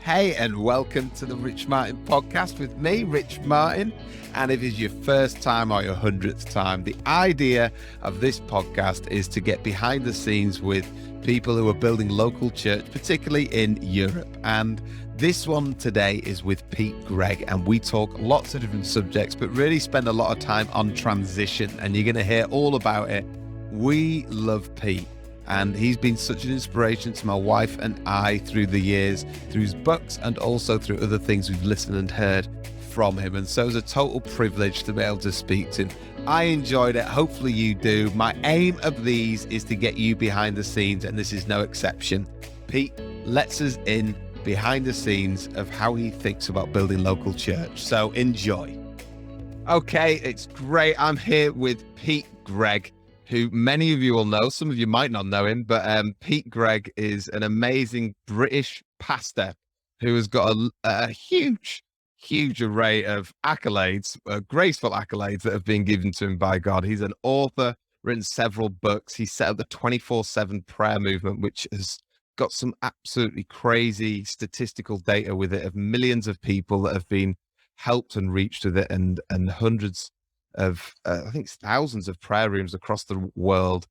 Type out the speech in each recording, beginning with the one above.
Hey, and welcome to the Rich Martin podcast with me, Rich Martin. And if it's your first time or your 100th time, the idea of this podcast is to get behind the scenes with people who are building local church, particularly in Europe. And this one today is with Pete Greig, and we talk lots of different subjects, but really spend a lot of time on transition, and you're going to hear all about it. We love Pete. And he's been such an inspiration to my wife and I through the years, through his books and also through other things we've listened and heard from him. And so it's a total privilege to be able to speak to him. I enjoyed it. Hopefully you do. My aim of these is to get you behind the scenes, and this is no exception. Pete lets us in behind the scenes of how he thinks about building local church. So enjoy. Okay, it's great. I'm here with Pete Greig, who many of you will know. Some of you might not know him, but Pete Greig is an amazing British pastor who has got a huge array of accolades, graceful accolades that have been given to him by God. He's an author, written several books. He set up the 24/7 prayer movement, which has got some absolutely crazy statistical data with it of millions of people that have been helped and reached with it, and hundreds of I think thousands of prayer rooms across the world,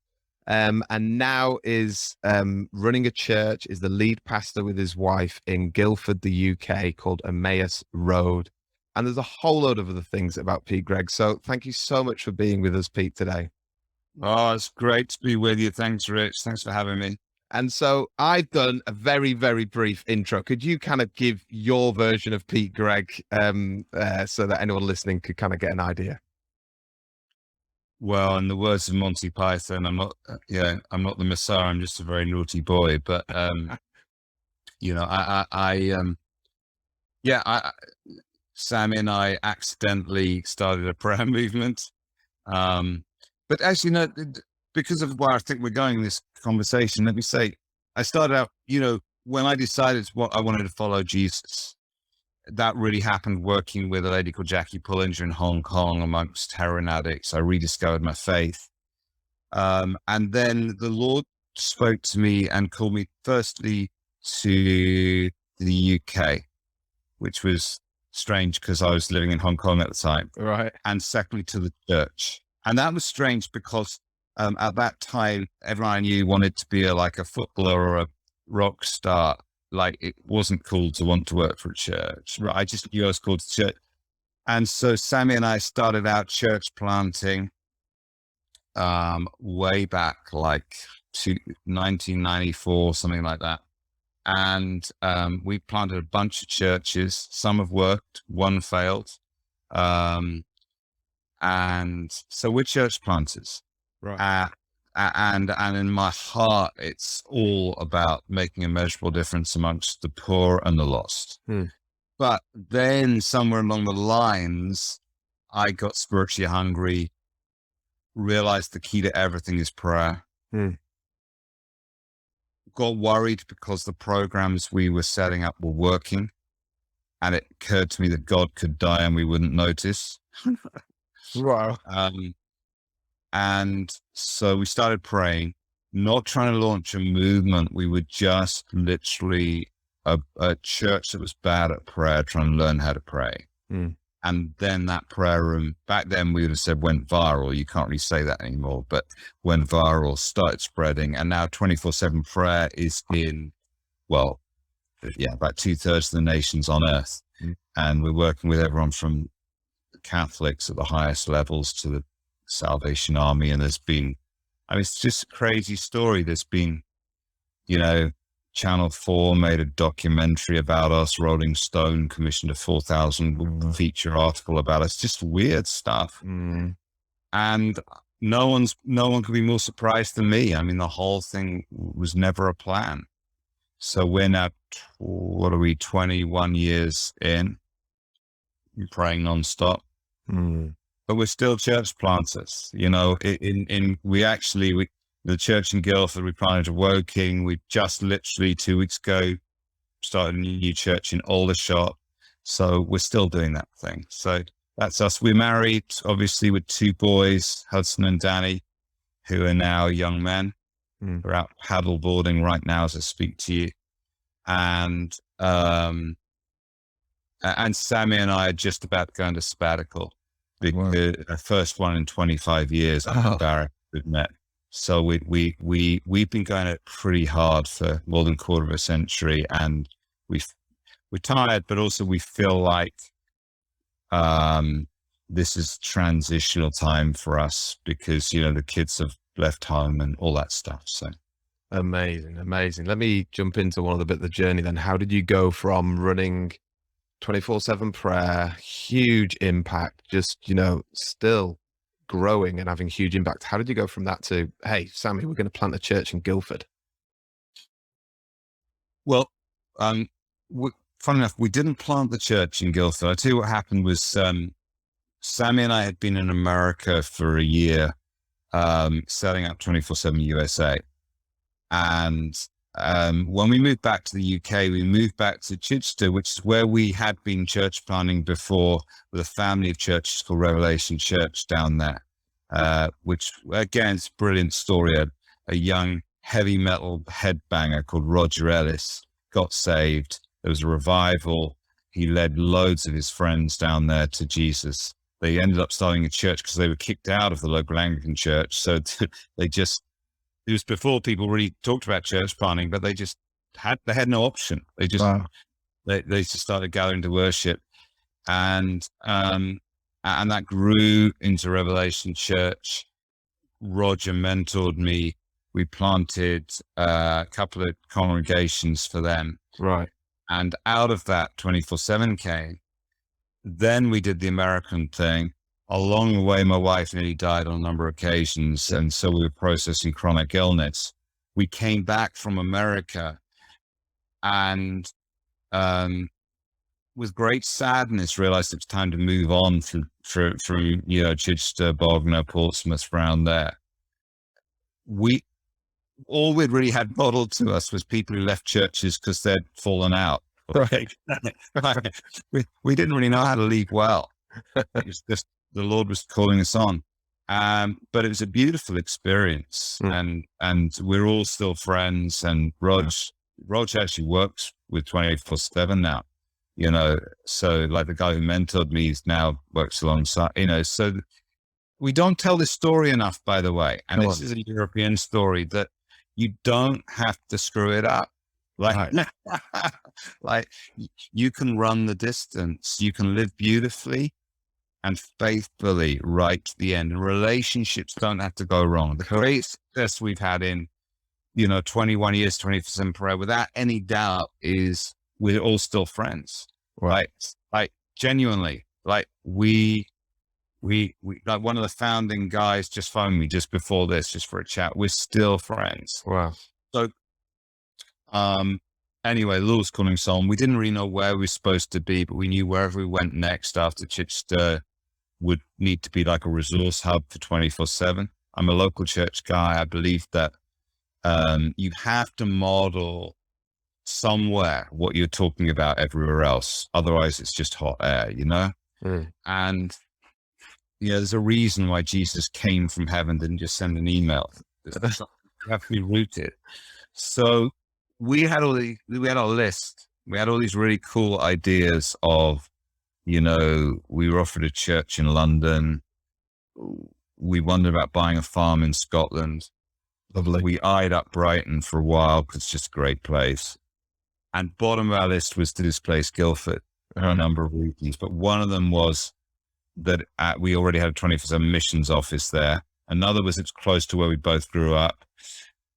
and now is running a church, is the lead pastor with his wife in Guildford, the UK, called Emmaus Road. And there's a whole load of other things about Pete Greig. So thank you so much for being with us, Pete, today. Oh, it's great to be with you. Thanks, Rich. Thanks for having me. And so I've done a very, very brief intro. Could you kind of give your version of Pete Greig so that anyone listening could kind of get an idea? Well, in the words of Monty Python, I'm not the Messiah. I'm just a very naughty boy. But Sammy and I accidentally started a prayer movement. But actually, no, because of where I think we're going in this conversation, let me say, I started out, when I decided what I wanted to follow Jesus, that really happened working with a lady called Jackie Pullinger in Hong Kong amongst heroin addicts. I rediscovered my faith. And then the Lord spoke to me and called me firstly to the UK, which was strange because I was living in Hong Kong at the time. Right. And secondly to the church. And that was strange because at that time, everyone I knew wanted to be like a footballer or a rock star. Like, it wasn't cool to want to work for a church. Right? I just knew I was called to church. And so Sammy and I started out church planting way back, like 1994, something like that. And we planted a bunch of churches. Some have worked, one failed. And so we're church planters. Right. And in my heart, it's all about making a measurable difference amongst the poor and the lost. But then somewhere along the lines, I got spiritually hungry, realized the key to everything is prayer. Got worried because the programs we were setting up were working. And it occurred to me that God could die and we wouldn't notice. Wow. And so we started praying, not trying to launch a movement. We were just literally a church that was bad at prayer, trying to learn how to pray. And then that prayer room, back then we would have said went viral. You can't really say that anymore, but went viral, started spreading. And now 24/7 prayer is in, about 2/3 of the nations on earth. And we're working with everyone from Catholics at the highest levels to the Salvation Army. And there's been, it's just a crazy story. There's been, Channel 4 made a documentary about us. Rolling Stone commissioned a 4,000 feature article about us. Just weird stuff. And no one could be more surprised than me. The whole thing was never a plan. So we're now, 21 years in, praying nonstop. But we're still church planters, the church in Guildford, we planted a Woking. We just literally 2 weeks ago started a new church in Aldershot. So we're still doing that thing. So that's us. We're married, obviously, with 2 boys, Hudson and Danny, who are now young men. We're out paddleboarding right now as I speak to you. And And Sammy and I are just about going to sabbatical, because the first one in 25 years. I'm embarrassed to admit. So we've been going it pretty hard for more than a quarter of a century, and we're tired, but also we feel like this is transitional time for us, because the kids have left home and all that stuff. So amazing. Let me jump into one of the bit of the journey then. How did you go from running 24/7 prayer, huge impact, just still growing and having huge impact? How did you go from that to, hey, Sammy, we're going to plant a church in Guildford? Well, funny enough, we didn't plant the church in Guildford. I tell you what happened was, Sammy and I had been in America for a year, setting up 24/7 USA. And when we moved back to the UK, we moved back to Chichester, which is where we had been church planting before, with a family of churches called Revelation Church down there, which again, it's a brilliant story. A young heavy metal headbanger called Roger Ellis got saved. There was a revival. He led loads of his friends down there to Jesus. They ended up starting a church because they were kicked out of the local Anglican church. So it was before people really talked about church planting, but they had no option. They just started gathering to worship, and that grew into Revelation Church. Roger mentored me. We planted a couple of congregations for them. Right. And out of that, 24/7 came. Then we did the American thing. Along the way, my wife nearly died on a number of occasions, and so we were processing chronic illness. We came back from America, and with great sadness, realized it was time to move on from Chichester, Bognor, Portsmouth, around there. All we'd really had modeled to us was people who left churches because they'd fallen out. Right. We didn't really know how to leave well. It was just, the Lord was calling us on. But it was a beautiful experience, and we're all still friends. And Rog actually works with 24/7 now, so like the guy who mentored me now works alongside, so we don't tell this story enough, by the way. And this is a European story, that you don't have to screw it up. Like, like you can run the distance, you can live beautifully and faithfully right to the end. And relationships don't have to go wrong. The great success we've had in, 21 years, 24/7 prayer, without any doubt, is we're all still friends. Right? Like genuinely, like we like one of the founding guys just phoned me just before this, just for a chat. We're still friends. Wow. So, anyway, Lord's calling us on. We didn't really know where we were supposed to be, but we knew wherever we went next after Chichester would need to be like a resource hub for 24/7. I'm a local church guy. I believe that you have to model somewhere what you're talking about everywhere else. Otherwise, it's just hot air, And there's a reason why Jesus came from heaven, didn't just send an email. You have to be rooted. So we had our list. We had all these really cool ideas of, we were offered a church in London. We wondered about buying a farm in Scotland. Lovely. We eyed up Brighton for a while because it's just a great place. And bottom of our list was to this place, Guildford, for a number of reasons. But one of them was that we already had a 24/7 missions office there. Another was it's close to where we both grew up.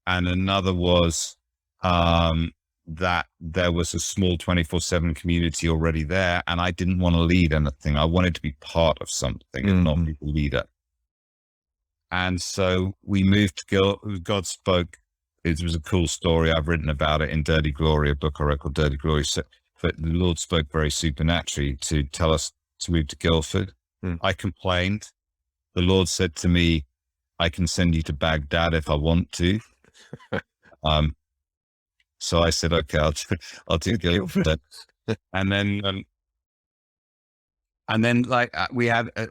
And another was that there was a small 24/7 community already there. And I didn't want to lead anything. I wanted to be part of something and not be the leader. And so we moved to Guildford. God spoke. It was a cool story. I've written about it in Dirty Glory, a book I wrote called Dirty Glory. So, but the Lord spoke very supernaturally to tell us to move to Guildford. I complained. The Lord said to me, I can send you to Baghdad if I want to. So I said, okay, I'll do Guildford. And then like we had an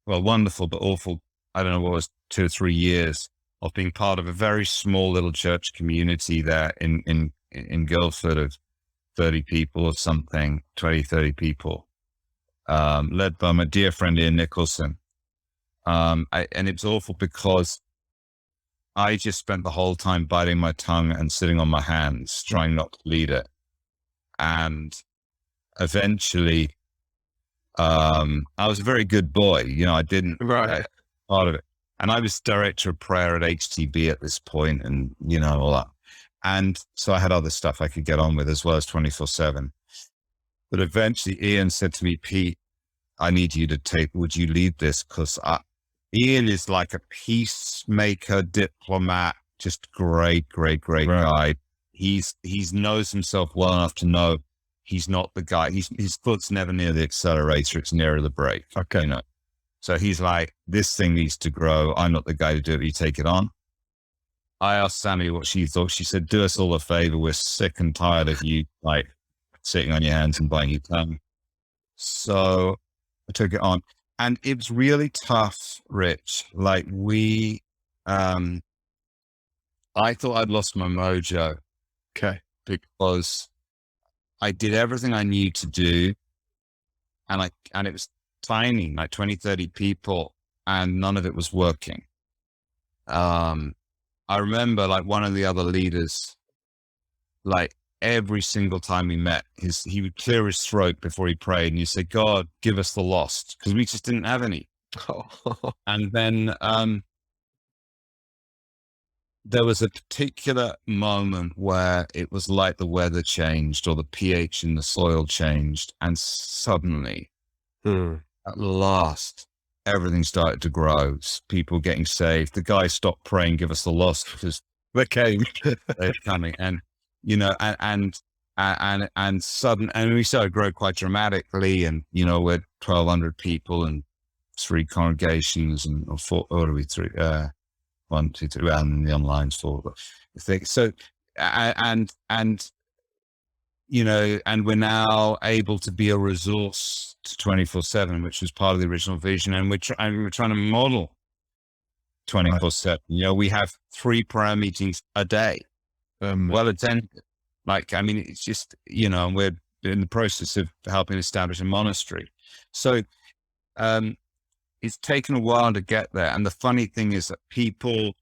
wonderful, but awful, I don't know what it was, 2 or 3 years of being part of a very small little church community there in Guildford of 30 people or something, 20, 30 people, led by my dear friend Ian Nicholson. And it was awful because I just spent the whole time biting my tongue and sitting on my hands, trying not to lead it. And eventually, I was a very good boy. I didn't part of it. And I was director of prayer at HTB at this point, and all that. And so I had other stuff I could get on with as well as 24/7. But eventually Ian said to me, Pete, I need you to would you lead this? Because Ian is like a peacemaker, diplomat, just great guy. He's knows himself well enough to know he's not the guy. His foot's never near the accelerator. It's nearer the brake. Okay. So he's like, this thing needs to grow. I'm not the guy to do it. You take it on. I asked Sammy what she thought. She said, do us all a favor. We're sick and tired of you like sitting on your hands and biting your tongue. So I took it on, and it was really tough, Rich. Like I thought I'd lost my mojo. Okay. Because I did everything I knew to do. And it was tiny, like 20, 30 people, and none of it was working. I remember like one of the other leaders, like every single time we met, he would clear his throat before he prayed, and you say, God, give us the lost, because we just didn't have any. And then there was a particular moment where it was like the weather changed or the pH in the soil changed, and suddenly, at last, everything started to grow. People getting saved. The guy stopped praying, give us the lost, because they came. They're coming. And, and we started to grow quite dramatically. And, we're 1,200 people and 3 congregations or 4, what are we, 3, 1, 2, 3, and the online's 4. So, and we're now able to be a resource to 24/7, which was part of the original vision. And we're trying to model 24/7. We have 3 prayer meetings a day, well attended. It's just, and we're in the process of helping establish a monastery. So, it's taken a while to get there. And the funny thing is that people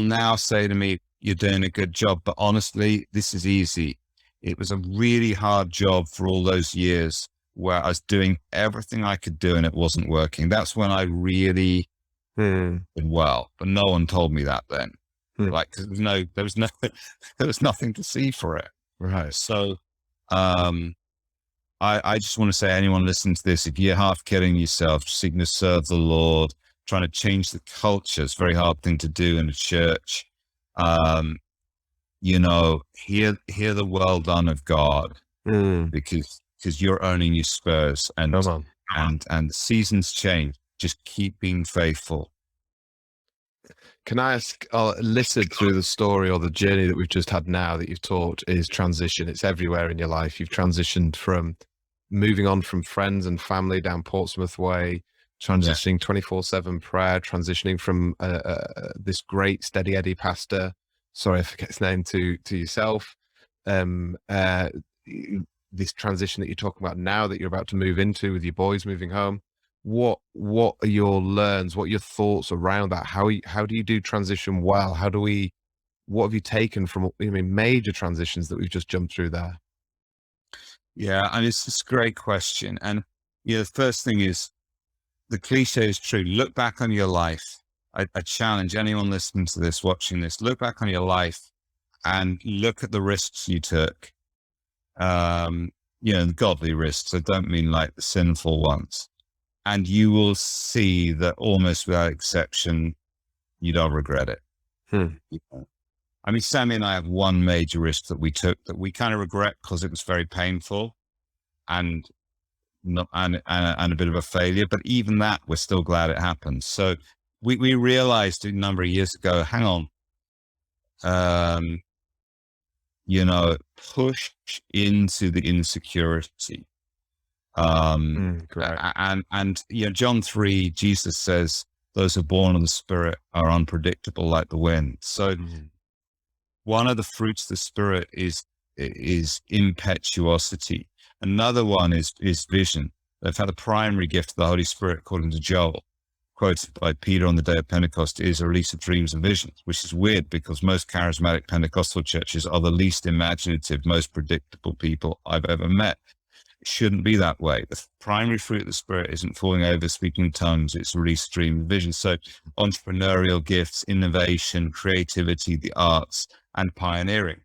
now say to me, you're doing a good job, but honestly, this is easy. It was a really hard job for all those years where I was doing everything I could do and it wasn't working. That's when I really did well, but no one told me that then. Like, cause there was nothing to see for it. Right. So, I just want to say, anyone listening to this, if you're half kidding yourself, seeking to serve the Lord, trying to change the culture, it's a very hard thing to do in a church. Hear the well done of God, because you're earning your spurs, and the seasons change. Just keep being faithful. Can I ask, listed through the story or the journey that we've just had now that you've taught is transition. It's everywhere in your life. You've transitioned from moving on from friends and family down Portsmouth way, transitioning 24/7 prayer, transitioning from this great steady Eddie pastor, sorry I forget his name, to yourself. This transition that you're talking about now that you're about to move into with your boys moving home. What are your learns? What are your thoughts around that? How do you do transition well? What have you taken from major transitions that we've just jumped through there? Yeah, and it's a great question. And the first thing is, the cliche is true. Look back on your life. I challenge anyone listening to this, watching this, look back on your life and look at the risks you took. The godly risks. I don't mean like the sinful ones. And you will see that almost without exception, you don't regret it. Sammy and I have one major risk that we took that we kind of regret because it was very painful and a bit of a failure. But even that, we're still glad it happened. So we realized a number of years ago, hang on, push into the insecurity. John 3, Jesus says, those who are born of the Spirit are unpredictable like the wind. So one of the fruits of the Spirit is impetuosity. Another one is vision. In fact, the primary gift of the Holy Spirit, according to Joel, quoted by Peter on the day of Pentecost, is a release of dreams and visions, which is weird because most charismatic Pentecostal churches are the least imaginative, most predictable people I've ever met. It shouldn't be that way. The primary fruit of the Spirit isn't falling over, speaking in tongues. It's release of dreams and visions. So entrepreneurial gifts, innovation, creativity, the arts, and pioneering.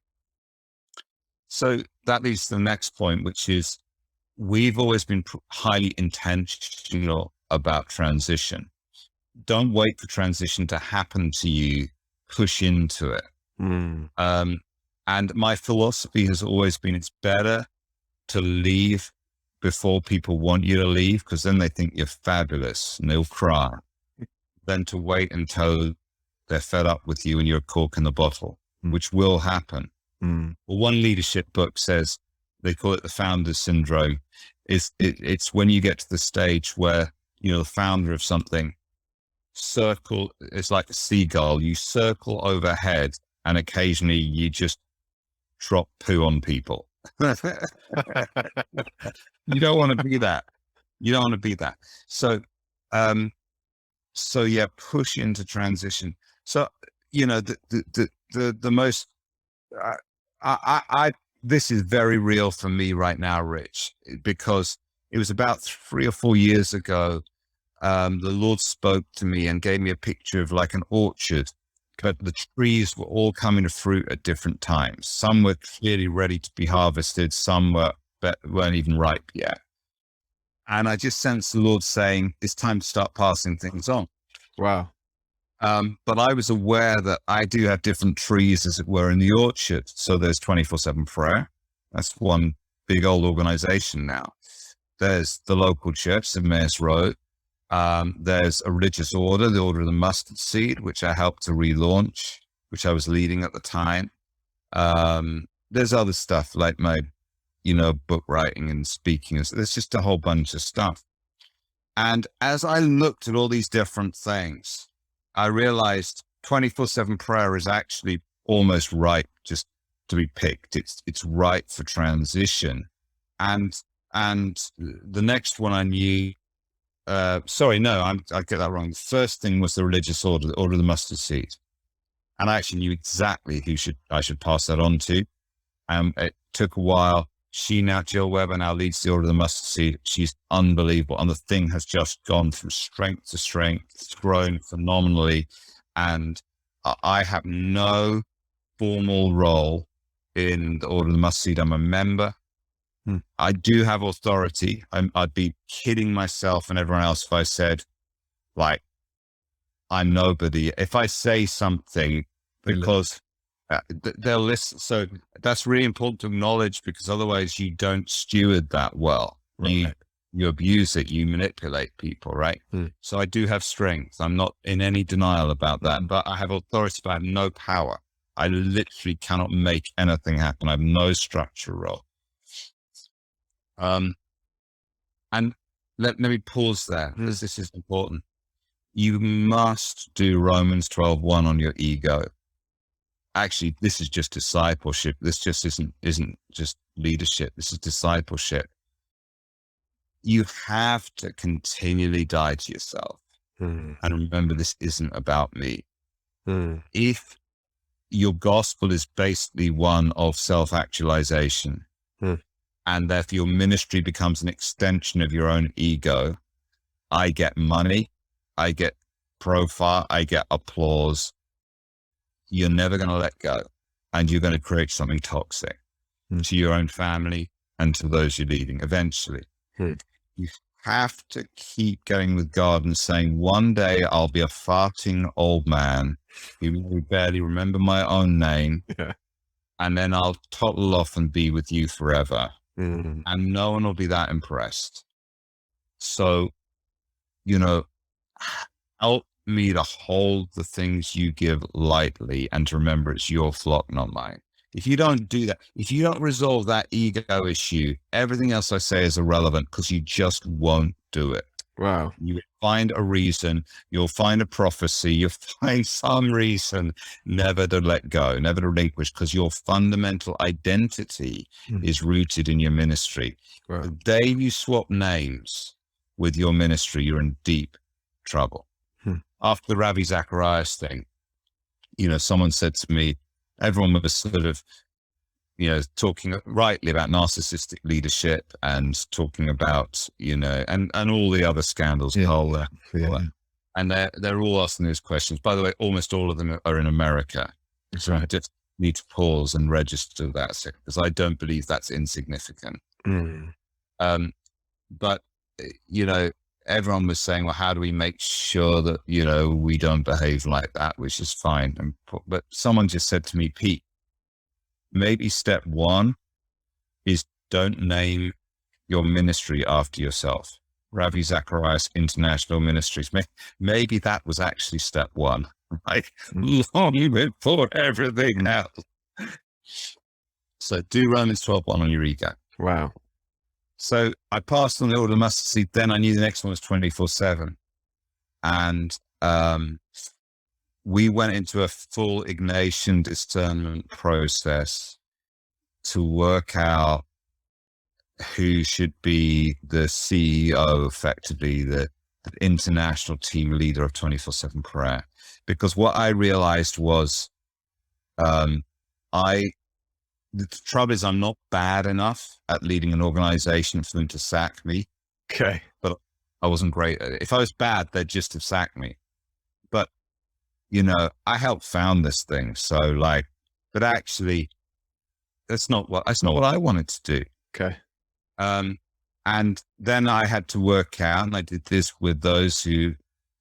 So that leads to the next point, which is we've always been highly intentional about transition. Don't wait for transition to happen to you, push into it. And my philosophy has always been it's better to leave before people want you to leave, because then they think you're fabulous and they'll cry, than to wait until they're fed up with you and you're a cork in the bottle, which will happen. Well, one leadership book says, they call it the founder syndrome. It's when you get to the stage where, you know, the founder of something it's like a seagull. You circle overhead and occasionally you just drop poo on people. You don't want to be that. You don't want to be that. So yeah, push into transition. So, you know, the most, this is very real for me right now, Rich, because it was about 3 or 4 years ago. The Lord spoke to me and gave me a picture of like an orchard, but the trees were all coming to fruit at different times. Some were clearly ready to be harvested. Some weren't even ripe yet. And I just sensed the Lord saying, it's time to start passing things on. Wow. But I was aware that I do have different trees, as it were, in the orchard. So there's 24/7 prayer. That's one big old organization now. There's the local church, Emmaus Road. There's a religious order, the Order of the Mustard Seed, which I helped to relaunch, which I was leading at the time. There's other stuff like my, you know, book writing and speaking. There's just a whole bunch of stuff. And as I looked at all these different things, I realized 24/7 prayer is actually almost ripe just to be picked. It's ripe for transition. And the next one I knew, I get that wrong. The first thing was the religious order, the Order of the Mustard Seed. And I actually knew exactly who I should pass that on to. It took a while. Jill Weber now leads the Order of the Mustard Seed. She's unbelievable. And the thing has just gone from strength to strength. It's grown phenomenally. And I have no formal role in the Order of the Mustard Seed. I'm a member. I do have authority. I'd be kidding myself and everyone else if I said, like, I'm nobody. If I say something, because they'll listen. So that's really important to acknowledge, because otherwise you don't steward that well. Right. You abuse it, you manipulate people, right? So I do have strength. I'm not in any denial about that, but I have authority, but I have no power. I literally cannot make anything happen. I have no structure role. And let me pause there, because this is important. You must do Romans 12:1 on your ego. Actually, this is just discipleship. This just isn't just leadership. This is discipleship. You have to continually die to yourself. And remember, this isn't about me. If your gospel is basically one of self-actualization, and therefore your ministry becomes an extension of your own ego, I get money, I get profile, I get applause, you're never going to let go. And you're going to create something toxic to your own family and to those you're leading eventually. You have to keep going with God and saying, one day I'll be a farting old man who will barely remember my own name. And then I'll toddle off and be with you forever. And no one will be that impressed. So, you know, help me to hold the things you give lightly and to remember it's your flock, not mine. If you don't do that, if you don't resolve that ego issue, everything else I say is irrelevant, because you just won't do it. Wow. You find a reason, you'll find a prophecy, you'll find some reason never to let go, never to relinquish, because your fundamental identity is rooted in your ministry. Wow. The day you swap names with your ministry, you're in deep trouble. After the Ravi Zacharias thing, someone said to me, everyone was sort of, talking rightly about narcissistic leadership and talking about, and all the other scandals, Kohler, and they're all asking these questions. By the way, almost all of them are in America. So I just need to pause and register that, because I don't believe that's insignificant. But, everyone was saying, well, how do we make sure that, we don't behave like that, which is fine. But someone just said to me, Pete, maybe step one is don't name your ministry after yourself. Ravi Zacharias International Ministries. Maybe that was actually step one, right? Long before everything else. So do Romans 12:1 on your ego. Wow. So I passed on the order of mustard seed. Then I knew the next one was 24/7. And we went into a full Ignatian discernment process to work out who should be the CEO, effectively the international team leader of 24/7 prayer. Because what I realized was, the trouble is I'm not bad enough at leading an organization for them to sack me. Okay. But I wasn't great at it. If I was bad, they'd just have sacked me. But, I helped found this thing. So but actually that's not what I wanted to do. Okay. And then I had to work out, and I did this with those who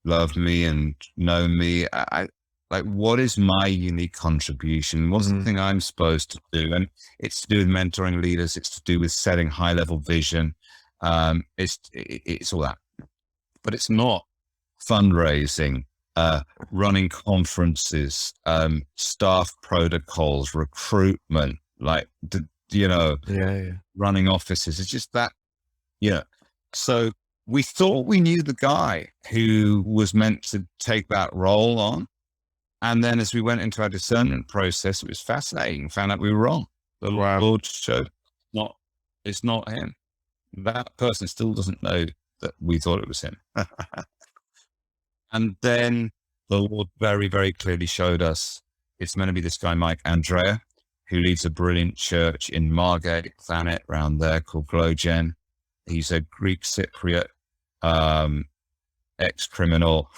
love me and know me. What is my unique contribution? What's the thing I'm supposed to do? And it's to do with mentoring leaders. It's to do with setting high level vision. It's all that, but it's not fundraising, running conferences, staff protocols, recruitment, running offices. It's just that, So we thought we knew the guy who was meant to take that role on. And then as we went into our discernment process, it was fascinating. Found out we were wrong. The Lord showed it's not him. That person still doesn't know that we thought it was him. And then the Lord very, very clearly showed us it's meant to be this guy, Andrea, who leads a brilliant church in Margate, Planet, around there, called Glogen. He's a Greek Cypriot, ex-criminal,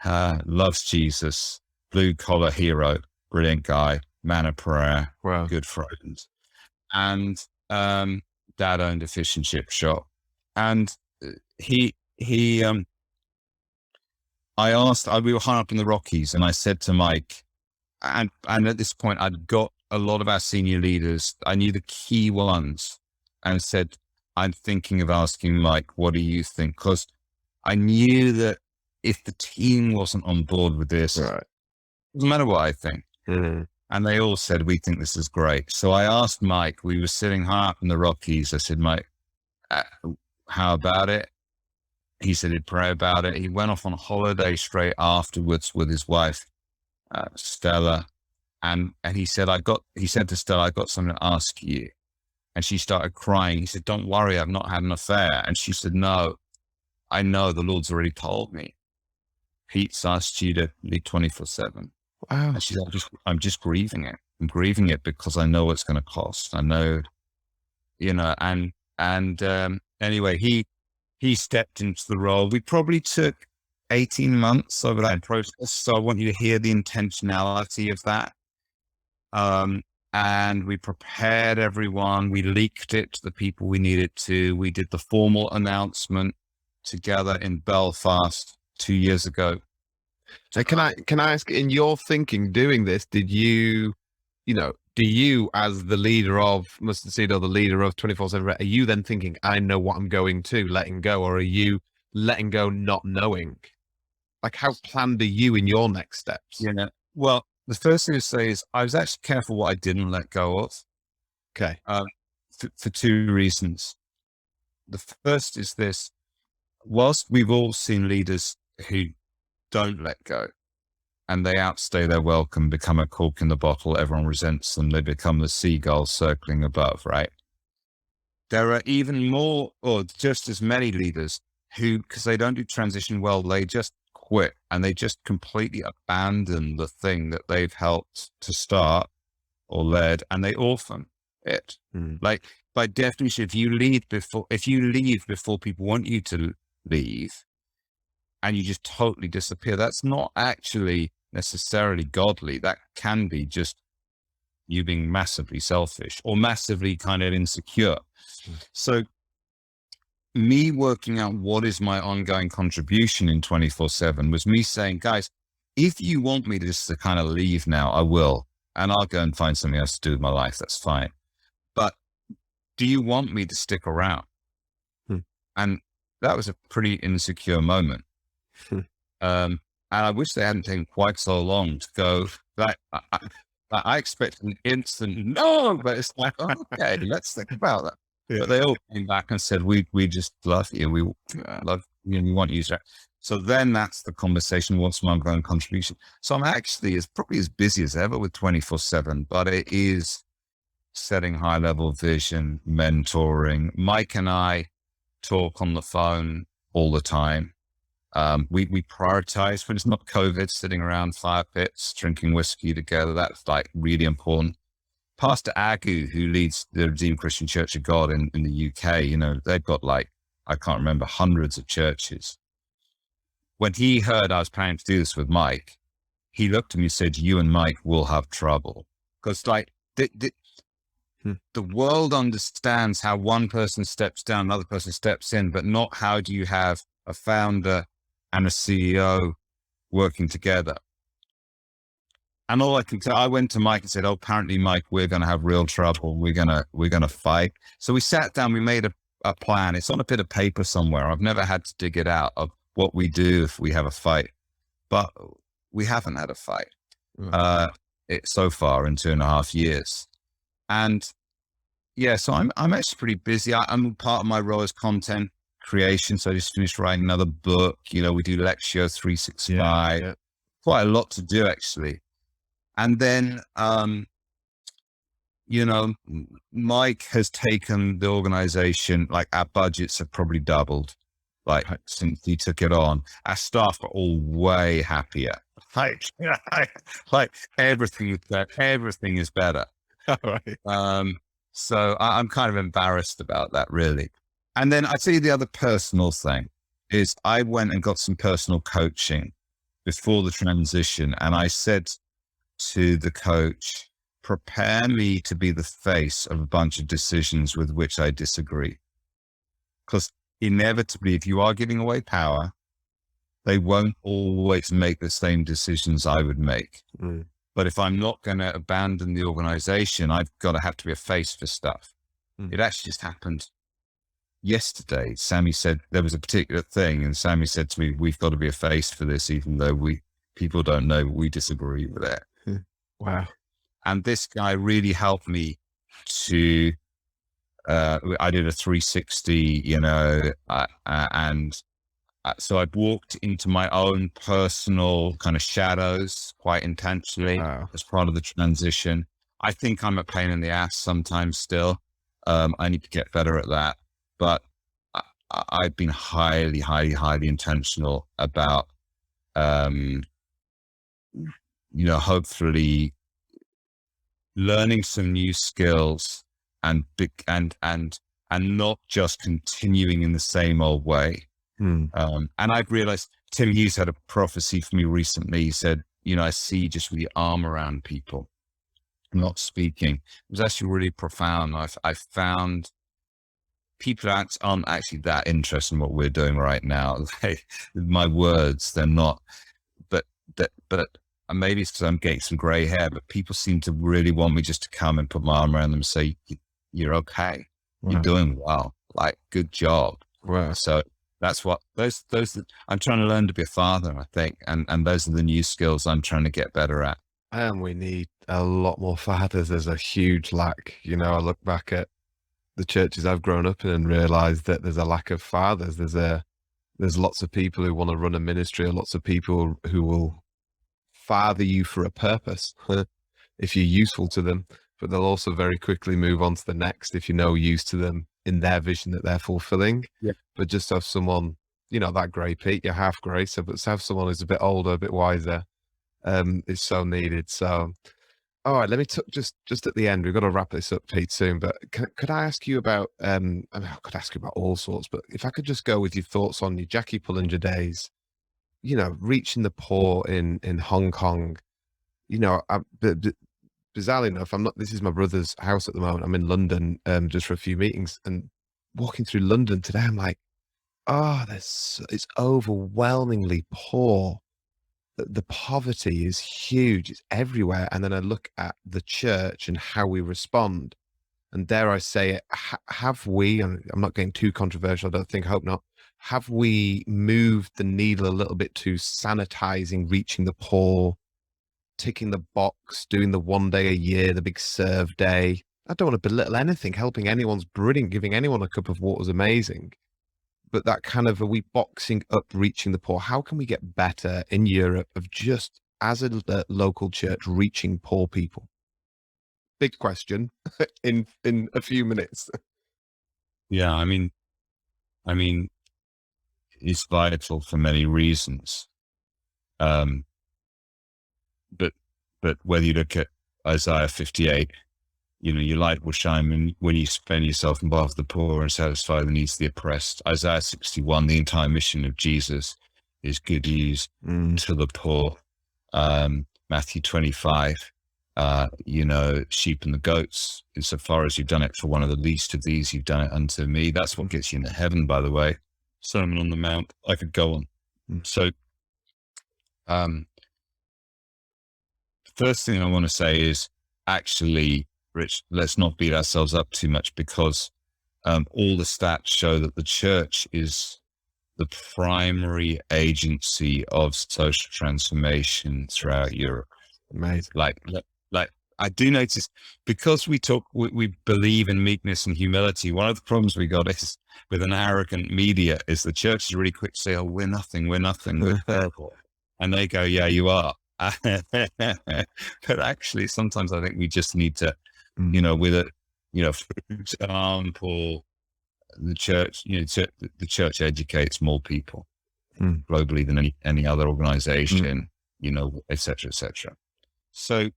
loves Jesus, blue-collar hero, brilliant guy, man of prayer, good friend. And dad owned a fish and chip shop. And I asked, we were high up in the Rockies, and I said to Mike, and at this point, I'd got a lot of our senior leaders. I knew the key ones, and said, I'm thinking of asking Mike, what do you think? Because I knew that if the team wasn't on board with this, it doesn't matter what I think. And they all said, we think this is great. So I asked Mike, we were sitting high up in the Rockies. I said, Mike, how about it? He said he'd pray about it. He went off on holiday straight afterwards with his wife, Stella. And he said, he said to Stella, I got something to ask you. And she started crying. He said, don't worry, I've not had an affair. And she said, no, I know, the Lord's already told me. Pete's asked you to lead 24/7. Wow. And she said, I'm just grieving it. I'm grieving it because I know what's going to cost. I know, anyway, he stepped into the role. We probably took 18 months over that process. So I want you to hear the intentionality of that. And we prepared everyone. We leaked it to the people we needed to. We did the formal announcement together in Belfast 2 years ago. So can I ask, in your thinking doing this, did you, do you as the leader of Mustard Seed or the leader of 24/7, are you then thinking, I know what I'm going to, letting go, or are you letting go not knowing? Like, how planned are you in your next steps? Well, the first thing to say is I was actually careful what I didn't let go of. Okay. For two reasons. The first is this. whilst we've all seen leaders who don't let go and they outstay their welcome, become a cork in the bottle, everyone resents them, they become the seagulls circling above, right? There are even more, or just as many leaders who, because they don't do transition well, they just quit and they just completely abandon the thing that they've helped to start or led, and they orphan it. Like, by definition, if you leave before people want you to leave, and you just totally disappear, that's not actually necessarily godly. That can be just you being massively selfish or massively kind of insecure. So me working out what is my ongoing contribution in 24/7 was me saying, guys, if you want me to just to kind of leave now, I will, and I'll go and find something else to do with my life. That's fine. But do you want me to stick around? And that was a pretty insecure moment. And I wish they hadn't taken quite so long to go. Like, I expected an instant no, but it's like, okay, let's think about that. Yeah. But they all came back and said, we just love you. We love you. We want you to. So then that's the conversation. What's my ongoing contribution? So I'm actually probably as busy as ever with 24/7, but it is setting high level vision, mentoring. Mike and I talk on the phone all the time. We prioritize when it's not COVID, sitting around fire pits, drinking whiskey together. That's like really important. Pastor Agu, who leads the Redeemed Christian Church of God in the UK, you know, they've got like, I can't remember, hundreds of churches. When he heard I was planning to do this with Mike, he looked at me and said, you and Mike will have trouble. Because like the world understands how one person steps down, another person steps in, but not how do you have a founder and a CEO working together. And all I can tell, I went to Mike and said, oh, apparently, Mike, we're going to have real trouble. We're going to fight. So we sat down, we made a plan. It's on a bit of paper somewhere. I've never had to dig it out of what we do if we have a fight, but we haven't had a fight so far in 2.5 years. And yeah, so I'm actually pretty busy. I'm part of my role as content creation. So I just finished writing another book. You know, we do Lectio 365, quite a lot to do actually. And then, you know, Mike has taken the organization, like our budgets have probably doubled, like since he took it on. Our staff are all way happier. Like everything is better. Right. So I'm kind of embarrassed about that, really. And then I'd say the other personal thing is I went and got some personal coaching before the transition. And I said to the coach, prepare me to be the face of a bunch of decisions with which I disagree. Because inevitably, if you are giving away power, they won't always make the same decisions I would make. But if I'm not going to abandon the organization, I've got to have to be a face for stuff. It actually just happened yesterday. Sammy said there was a particular thing, and Sammy said to me, we've got to be a face for this, even though people don't know we disagree with it. Wow. And this guy really helped me to, I did a 360, you know, so I'd walked into my own personal kind of shadows quite intentionally as part of the transition. I think I'm a pain in the ass sometimes still. I need to get better at that. But I've been highly, highly, highly intentional about, you know, hopefully learning some new skills and not just continuing in the same old way. And I've realized Tim Hughes had a prophecy for me recently. He said, you know, I see you just with your arm around people, not speaking. It was actually really profound. I found people aren't actually that interested in what we're doing right now. My words, they're not, but maybe it's because I'm getting some gray hair, but people seem to really want me just to come and put my arm around them and say, you're okay. Wow. You're doing well. Like, good job. Wow. So that's what those, I'm trying to learn to be a father, I think. And those are the new skills I'm trying to get better at. And we need a lot more fathers. There's a huge lack. You know, I look back at the churches I've grown up in and realized that there's a lack of fathers. There's There's lots of people who want to run a ministry, or lots of people who will father you for a purpose if you're useful to them, but they'll also very quickly move on to the next if you're no use to them in their vision that they're fulfilling. Yeah. But just to have someone, you know, that grey, Pete, you're half grey, so but to have someone who's a bit older, a bit wiser, is so needed. So, all right, let me just at the end, we've got to wrap this up, Pete, soon. But could I ask you about? I mean, I could ask you about all sorts, but if I could just go with your thoughts on your Jackie Pullinger days, you know, reaching the poor in Hong Kong. You know, bizarrely enough, I'm not. This is my brother's house at the moment. I'm in London, just for a few meetings, and walking through London today, I'm like, oh, it's overwhelmingly poor. The poverty is huge. It's everywhere. And then I look at the church and how we respond. And dare I say it, have we, and I'm not getting too controversial, I don't think, hope not, have we moved the needle a little bit to sanitizing, reaching the poor, ticking the box, doing the 1 day a year, the big serve day? I don't want to belittle anything. Helping anyone's brilliant. Giving anyone a cup of water is amazing. But that kind of, are we boxing up reaching the poor? How can we get better in Europe of just as a local church reaching poor people? Big question in a few minutes. Yeah, I mean, it's vital for many reasons. But whether you look at Isaiah 58, you know, your light will shine when you spend yourself on behalf of the poor and satisfy the needs of the oppressed. Isaiah 61, the entire mission of Jesus is good news to the poor. Matthew 25, you know, sheep and the goats, insofar as you've done it for one of the least of these, you've done it unto me. That's what gets you into heaven, by the way. Sermon on the Mount. I could go on. So, the first thing I want to say is, actually, Rich, let's not beat ourselves up too much, because all the stats show that the church is the primary agency of social transformation throughout Europe. Amazing. Like I do notice, because we believe in meekness and humility. One of the problems we got is with an arrogant media is the church is really quick to say, "Oh, we're nothing, we're terrible," and they go, "Yeah, you are." But actually, sometimes I think we just need to, you know, for example, the church, the church educates more people globally than any other organization, you know, et cetera, et cetera. So,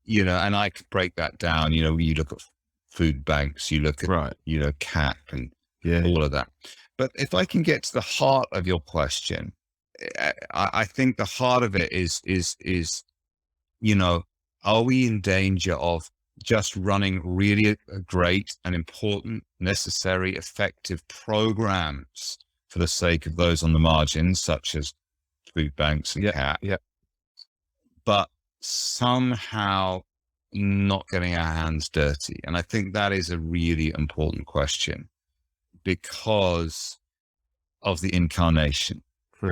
you know, and I could break that down. You know, you look at food banks, you look at, you know, CAP and all of that. But if I can get to the heart of your question, I think the heart of it is, you know, are we in danger of just running really great and important, necessary, effective programs for the sake of those on the margins, such as food banks and CAP, but somehow not getting our hands dirty? And I think that is a really important question, because of the incarnation,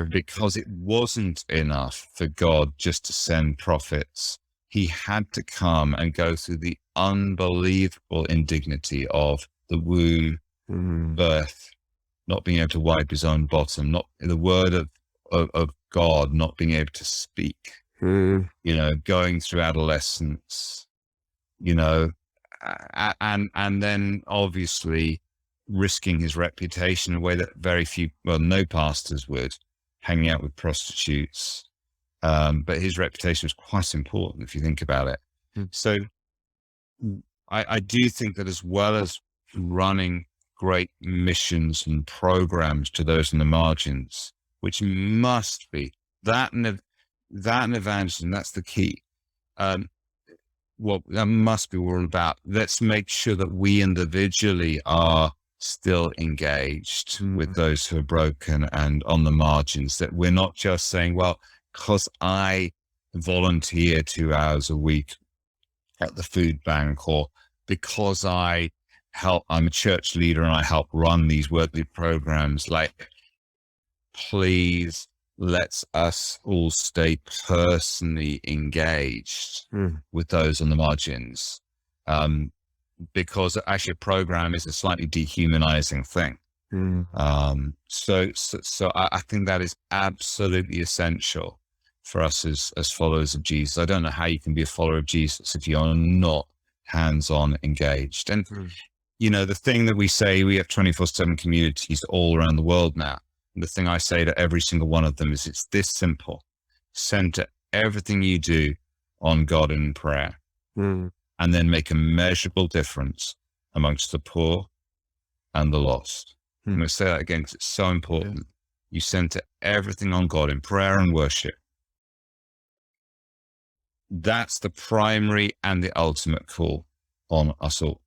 because it wasn't enough for God just to send prophets. He had to come and go through the unbelievable indignity of the womb, birth, not being able to wipe his own bottom, not the word of God, not being able to speak, you know, going through adolescence, you know, and then obviously risking his reputation in a way that very few, well, no pastors would, hanging out with prostitutes. But his reputation was quite important if you think about it. So I do think that, as well as running great missions and programs to those in the margins, which must be that and evangelism, that's the key. Well, that must be what we're all about. Let's make sure that we individually are still engaged with those who are broken and on the margins, that we're not just saying, well, because I volunteer 2 hours a week at the food bank, or because I'm a church leader and I help run these worldly programs. Like, please, let's us all stay personally engaged with those on the margins. because actually a program is a slightly dehumanizing thing. So I think that is absolutely essential for us as followers of Jesus. I don't know how you can be a follower of Jesus if you're not hands-on engaged. And, the thing that we say, we have 24/7 communities all around the world now. And the thing I say to every single one of them is it's this simple: center everything you do on God in prayer, and then make a measurable difference amongst the poor and the lost. I'm going to say that again because it's so important. Yeah. You center everything on God in prayer and worship. That's the primary and the ultimate call on us all.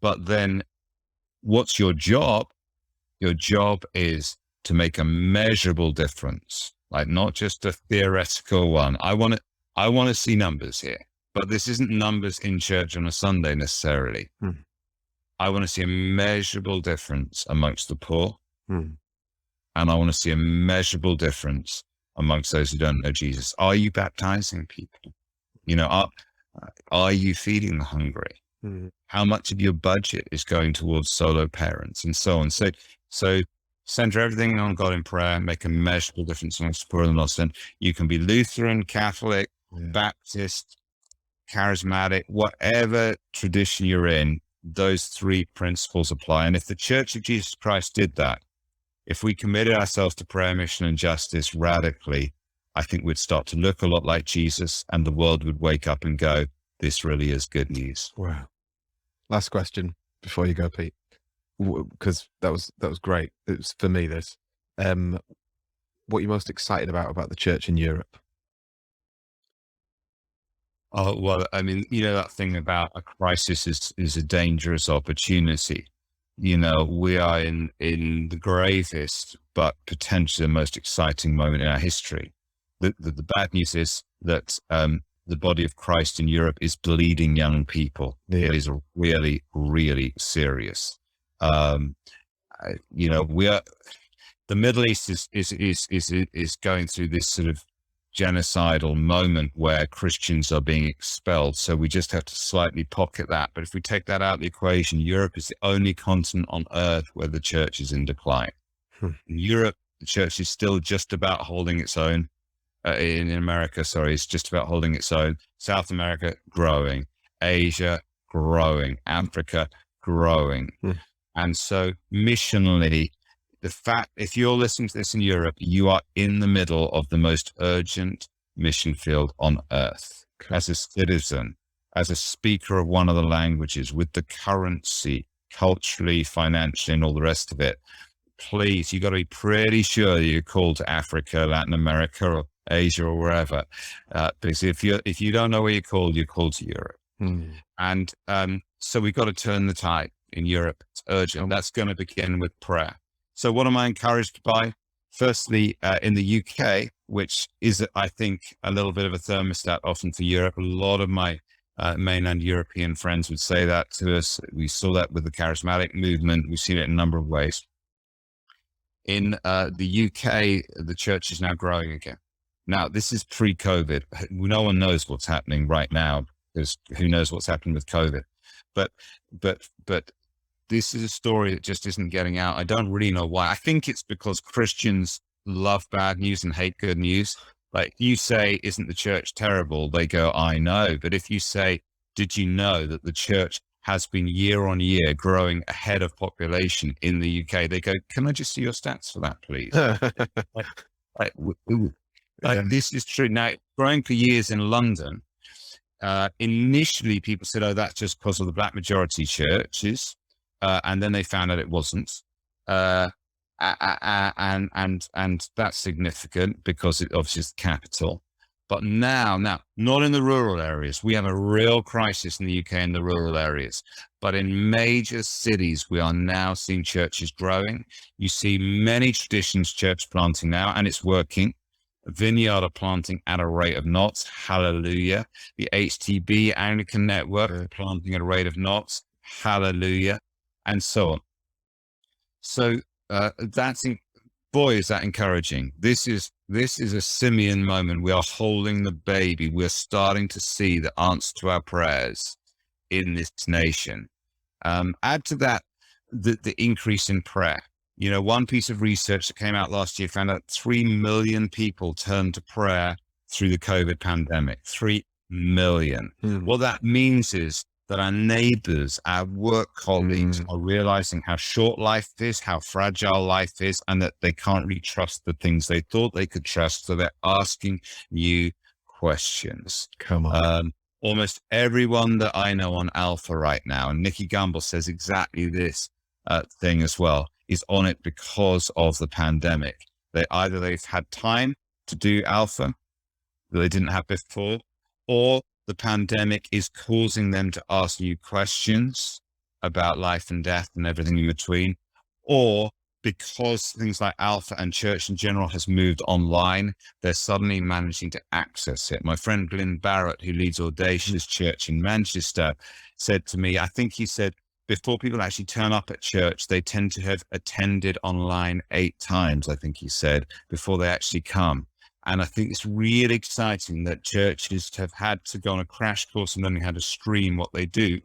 But then what's your job? Your job is to make a measurable difference, like not just a theoretical one. I want to see numbers here, but this isn't numbers in church on a Sunday necessarily. I want to see a measurable difference amongst the poor. And I want to see a measurable difference amongst those who don't know Jesus. Are you baptizing people? Are you feeding the hungry? How much of your budget is going towards solo parents and so on? So center everything on God in prayer, make a measurable difference amongst the poor and the lost. And you can be Lutheran, Catholic, Baptist, charismatic, whatever tradition you're in, those three principles apply. And if the Church of Jesus Christ did that, if we committed ourselves to prayer, mission, and justice radically, I think we'd start to look a lot like Jesus, and the world would wake up and go, this really is good news. Wow. Last question before you go, Pete, because that was great. It was for me, this. What are you most excited about the church in Europe? Oh, well, I mean, that thing about a crisis is a dangerous opportunity. We are in the gravest, but potentially the most exciting moment in our history. The bad news is that the body of Christ in Europe is bleeding young people. Yeah. It is really, really serious. The Middle East is going through this sort of genocidal moment where Christians are being expelled. So we just have to slightly pocket that. But if we take that out of the equation, Europe is the only continent on earth where the church is in decline. In Europe, the church is still just about holding its own. In America, it's just about holding its own. South America, growing. Asia, growing. Africa, growing. And so missionally, the fact, if you're listening to this in Europe, you are in the middle of the most urgent mission field on earth. Okay. As a citizen, as a speaker of one of the languages, with the currency, culturally, financially, and all the rest of it, please, you got to be pretty sure you're called to Africa, Latin America, or Asia, or wherever. Because if you don't know where you're called to Europe. And so we've got to turn the tide in Europe. It's urgent. That's going to begin with prayer. So what am I encouraged by? Firstly, in the UK, which is, I think, a little bit of a thermostat often for Europe. A lot of my mainland European friends would say that to us. We saw that with the charismatic movement. We've seen it in a number of ways. In the UK, the church is now growing again. Now, this is pre-COVID. No one knows what's happening right now, because who knows what's happening with COVID. But this is a story that just isn't getting out. I don't really know why. I think it's because Christians love bad news and hate good news. Like, you say, isn't the church terrible? They go, I know. But if you say, did you know that the church has been year on year growing ahead of population in the UK? They go, can I just see your stats for that, please? This is true. Now, growing for years in London, initially people said, oh, that's just because of the black majority churches. And then they found out it wasn't. And that's significant because it obviously is the capital. But now, not in the rural areas. We have a real crisis in the UK in the rural areas. But in major cities, we are now seeing churches growing. You see many traditions church planting now, and it's working. Vineyard are planting at a rate of knots. Hallelujah. The HTB Anglican Network are planting at a rate of knots. Hallelujah. And so on. So boy, is that encouraging. This is a Simeon moment. We are holding the baby. We're starting to see the answer to our prayers in this nation. Add to that the increase in prayer. You know, one piece of research that came out last year found out 3 million people turned to prayer through the COVID pandemic. 3 million. What that means is that our neighbors, our work colleagues are realizing how short life is, how fragile life is, and that they can't really trust the things they thought they could trust. So they're asking new questions. Come on. Almost everyone that I know on Alpha right now, and Nikki Gumbel says exactly this thing as well, is on it because of the pandemic. They've had time to do Alpha that they didn't have before, or the pandemic is causing them to ask new questions about life and death and everything in between, or because things like Alpha and church in general has moved online, they're suddenly managing to access it. My friend Glyn Barrett, who leads Audacious Church in Manchester, said to me, I think he said, before people actually turn up at church, they tend to have attended online 8 times, I think he said, before they actually come. And I think it's really exciting that churches have had to go on a crash course in learning how to stream what they do.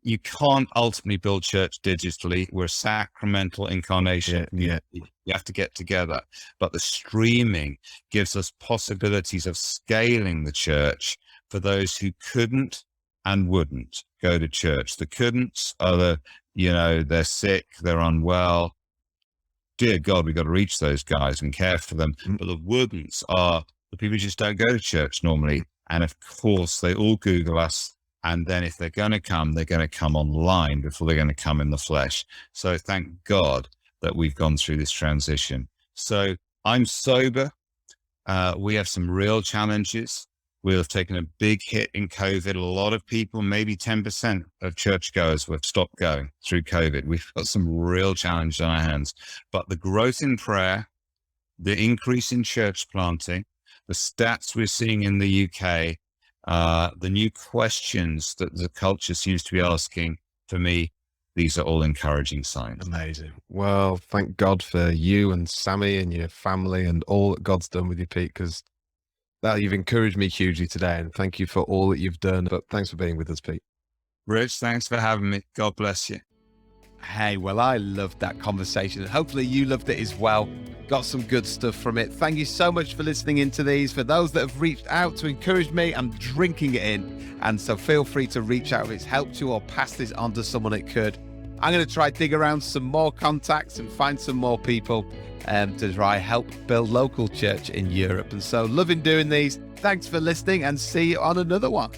You can't ultimately build church digitally. We're a sacramental incarnation. You have to get together. But the streaming gives us possibilities of scaling the church for those who couldn't and wouldn't go to church. The couldn'ts are they're sick, they're unwell. Dear God, we've got to reach those guys and care for them. But the wouldn'ts are the people who just don't go to church normally. And of course, they all Google us. And then if they're going to come, they're going to come online before they're going to come in the flesh. So thank God that we've gone through this transition. So I'm sober. We have some real challenges. We have taken a big hit in COVID. A lot of people, maybe 10% of churchgoers have stopped going through COVID. We've got some real challenges on our hands. But the growth in prayer, the increase in church planting, the stats we're seeing in the UK, the new questions that the culture seems to be asking, for me, these are all encouraging signs. Amazing. Well, thank God for you and Sammy and your family and all that God's done with you, Pete, because you've encouraged me hugely today, and thank you for all that you've done. But thanks for being with us, Pete. Rich, thanks for having me. God bless you. Hey, well, I loved that conversation, and hopefully you loved it as well. Got some good stuff from it. Thank you so much for listening into these. For those that have reached out to encourage me, I'm drinking it in. And so feel free to reach out if it's helped you or pass this on to someone it could. I'm going to try dig around some more contacts and find some more people to try help build local church in Europe. And so loving doing these. Thanks for listening, and see you on another one.